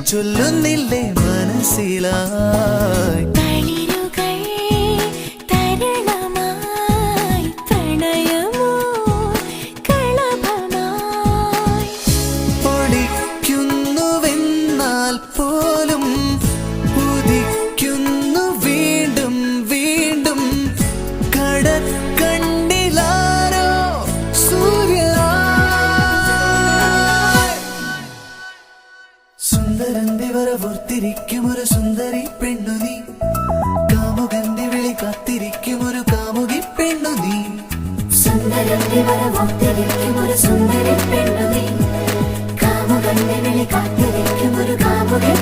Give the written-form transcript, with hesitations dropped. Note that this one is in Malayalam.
ചൊല്ലുന്നില്ലേ മനസ്സിലായി പോലും ഉദിക്കുന്നു വീണ്ടും വീണ്ടും കടക്കണ്ണിലാരോ സൂര്യ സുന്ദരന്റെ വരവോർത്തിരിക്കും ഒരു സുന്ദരി പെണ്ണു നീ കാമുകന്റെ വിളി കാത്തിരിക്കും ഒരു കാമുകി പെണ്ണു നീ സുന്ദരന്റെ വരവോർത്തിരിക്കും ഒരു സുന്ദരി പെണ്ണു നീ കാമുകന്റെ വിളി കാത്തിരിക്കും ഒരു കാമുകി